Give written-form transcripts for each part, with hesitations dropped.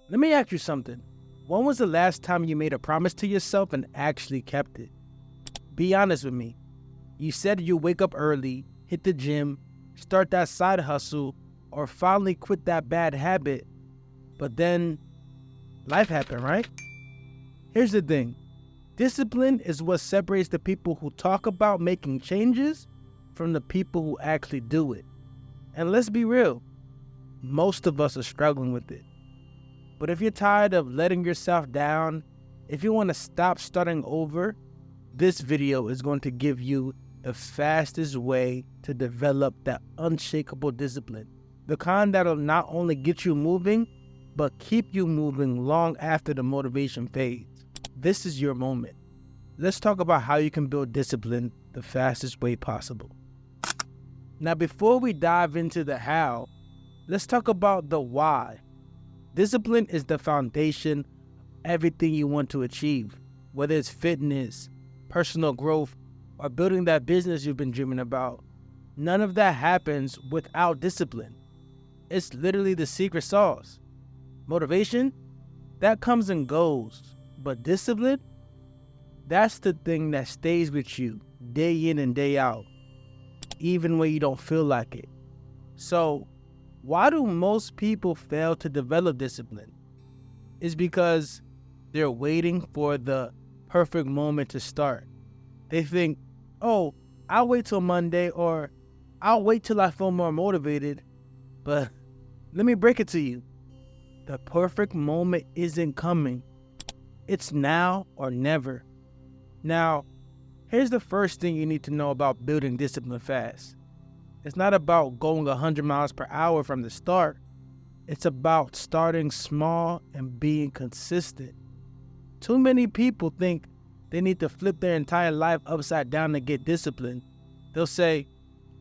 Let me ask you something. When was the last time you made a promise to yourself and actually kept it? Be honest with me. You said you wake up early, hit the gym, start that side hustle, or finally quit that bad habit, but then life happened, right? Here's the thing. Discipline is what separates the people who talk about making changes from the people who actually do it. And let's be real, most of us are struggling with it. But if you're tired of letting yourself down, if you want to stop starting over, this video is going to give you the fastest way to develop that unshakable discipline. The kind that'll not only get you moving, but keep you moving long after the motivation fades. This is your moment. Let's talk about how you can build discipline the fastest way possible. Now, before we dive into the how, let's talk about the why. Discipline is the foundation of everything you want to achieve, whether it's fitness, personal growth, or building that business you've been dreaming about. None of that happens without discipline. It's literally the secret sauce. Motivation, that comes and goes, but discipline, that's the thing that stays with you day in and day out, even when you don't feel like it. So, why do most people fail to develop discipline? It's because they're waiting for the perfect moment to start. They think, oh, I'll wait till Monday, or I'll wait till I feel more motivated. But let me break it to you. The perfect moment isn't coming. It's now or never. Now, here's the first thing you need to know about building discipline fast. It's not about going 100 miles per hour from the start. It's about starting small and being consistent. Too many people think they need to flip their entire life upside down to get disciplined. They'll say,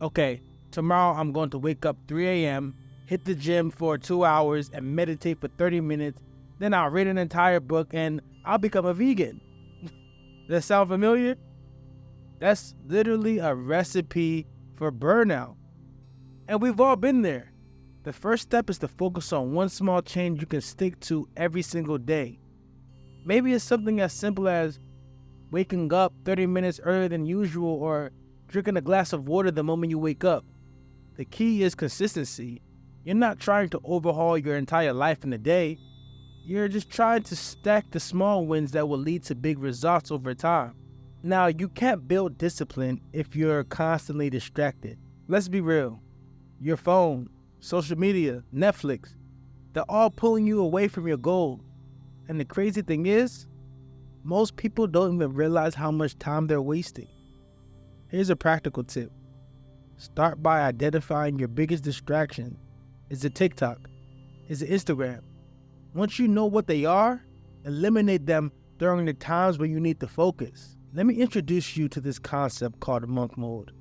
okay, tomorrow I'm going to wake up 3 a.m., hit the gym for 2 hours, and meditate for 30 minutes. Then I'll read an entire book and I'll become a vegan. That sound familiar? That's literally a recipe for burnout. And we've all been there. The first step is to focus on one small change you can stick to every single day. Maybe it's something as simple as waking up 30 minutes earlier than usual or drinking a glass of water the moment you wake up. The key is consistency. You're not trying to overhaul your entire life in a day. You're just trying to stack the small wins that will lead to big results over time. Now, you can't build discipline if you're constantly distracted. Let's be real. Your phone, social media, Netflix, they're all pulling you away from your goal. And the crazy thing is, most people don't even realize how much time they're wasting. Here's a practical tip. Start by identifying your biggest distraction. Is it TikTok? Is it Instagram? Once you know what they are, eliminate them during the times when you need to focus. Let me introduce you to this concept called monk mode.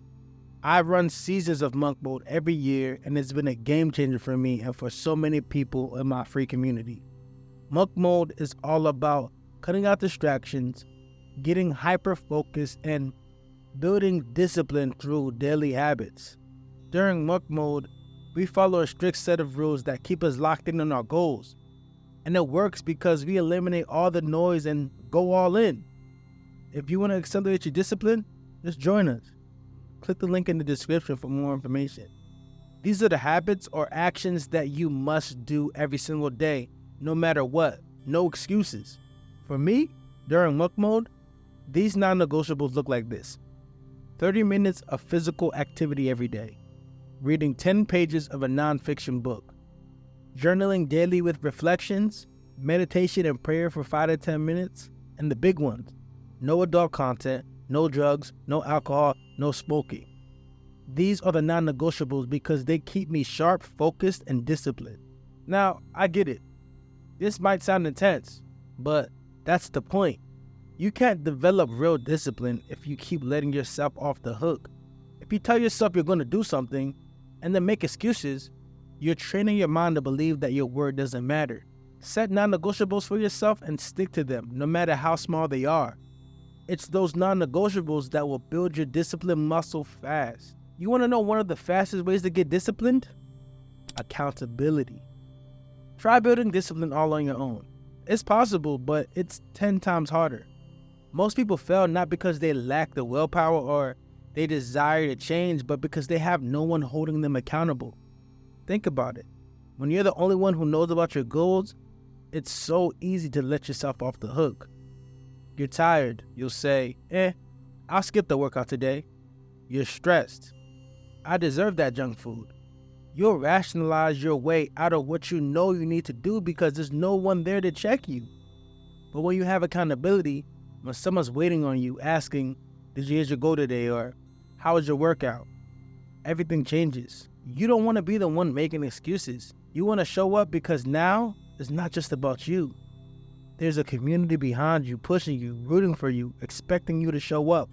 I run seasons of monk mode every year, and it's been a game changer for me and for so many people in my free community. Monk mode is all about cutting out distractions, getting hyper-focused, and building discipline through daily habits. During monk mode, we follow a strict set of rules that keep us locked in on our goals. And it works because we eliminate all the noise and go all in. If you want to accelerate your discipline, just join us. Click the link in the description for more information. These are the habits or actions that you must do every single day, no matter what. No excuses. For me, during monk mode, these non-negotiables look like this. 30 minutes of physical activity every day. Reading 10 pages of a non-fiction book. Journaling daily with reflections, meditation and prayer for 5 to 10 minutes, and the big ones. No adult content, no drugs, no alcohol, no smoking. These are the non-negotiables because they keep me sharp, focused, and disciplined. Now, I get it. This might sound intense, but that's the point. You can't develop real discipline if you keep letting yourself off the hook. If you tell yourself you're going to do something and then make excuses, you're training your mind to believe that your word doesn't matter. Set non-negotiables for yourself and stick to them, no matter how small they are. It's those non-negotiables that will build your discipline muscle fast. You want to know one of the fastest ways to get disciplined? Accountability. Try building discipline all on your own. It's possible, but it's 10 times harder. Most people fail not because they lack the willpower or they desire to change, but because they have no one holding them accountable. Think about it. When you're the only one who knows about your goals, it's so easy to let yourself off the hook. You're tired. You'll say, I'll skip the workout today. You're stressed. I deserve that junk food. You'll rationalize your way out of what you know you need to do because there's no one there to check you. But when you have accountability, when someone's waiting on you asking, did you hit your goal today? Or how was your workout? Everything changes. You don't want to be the one making excuses. You want to show up because now it's not just about you. There's a community behind you, pushing you, rooting for you, expecting you to show up.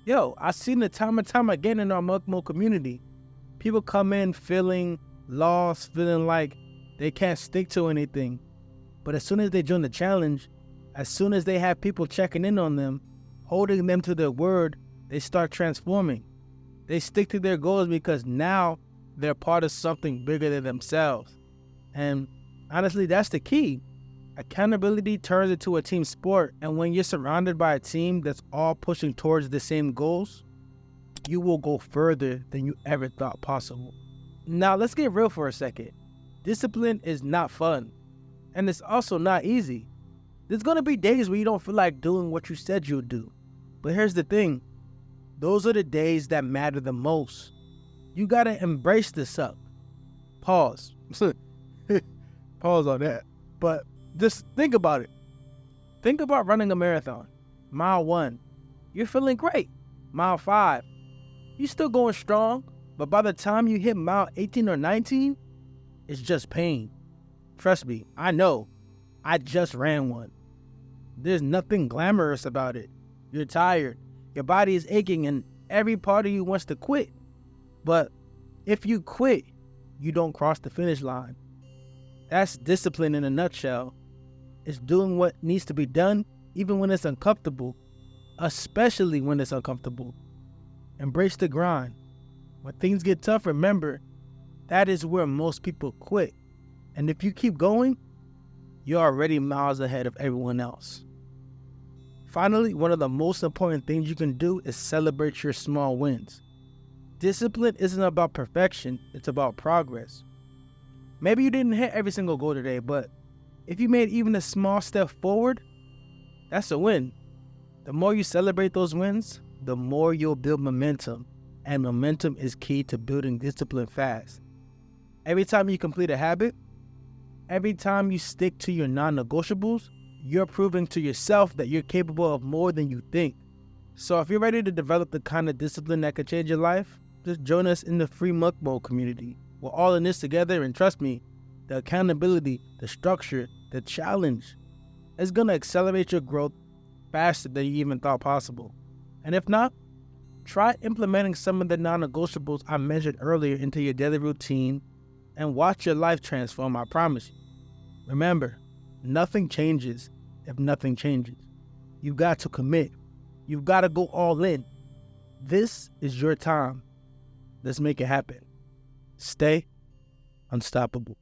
I've seen it time and time again in our Mukmo community. People come in feeling lost, feeling like they can't stick to anything. But as soon as they join the challenge, as soon as they have people checking in on them, holding them to their word, they start transforming. They stick to their goals because now they're part of something bigger than themselves. And honestly, that's the key. Accountability turns into a team sport, and when you're surrounded by a team that's all pushing towards the same goals, you will go further than you ever thought possible. Now, let's get real for a second. Discipline is not fun, and it's also not easy. There's going to be days where you don't feel like doing what you said you'll do. But here's the thing. Those are the days that matter the most. You got to embrace the suck. Pause. Pause on that. But just think about it. Think about running a marathon. Mile 1, you're feeling great. Mile 5, you're still going strong. But by the time you hit mile 18 or 19, it's just pain. Trust me, I know. I just ran one. There's nothing glamorous about it. You're tired. Your body is aching and every part of you wants to quit. But if you quit, you don't cross the finish line. That's discipline in a nutshell. It's doing what needs to be done even when it's uncomfortable, especially when it's uncomfortable. Embrace the grind. When things get tough, remember, that is where most people quit. And if you keep going, you're already miles ahead of everyone else. Finally, one of the most important things you can do is celebrate your small wins. Discipline isn't about perfection, it's about progress. Maybe you didn't hit every single goal today, but if you made even a small step forward, that's a win. The more you celebrate those wins, the more you'll build momentum, and momentum is key to building discipline fast. Every time you complete a habit, every time you stick to your non-negotiables, you're proving to yourself that you're capable of more than you think. So if you're ready to develop the kind of discipline that could change your life, just join us in the free Mukmo community. We're all in this together, and trust me, the accountability, the structure, the challenge is going to accelerate your growth faster than you even thought possible. And if not, try implementing some of the non-negotiables I mentioned earlier into your daily routine and watch your life transform, I promise you. Remember, nothing changes if nothing changes. You've got to commit. You've got to go all in. This is your time. Let's make it happen. Stay unstoppable.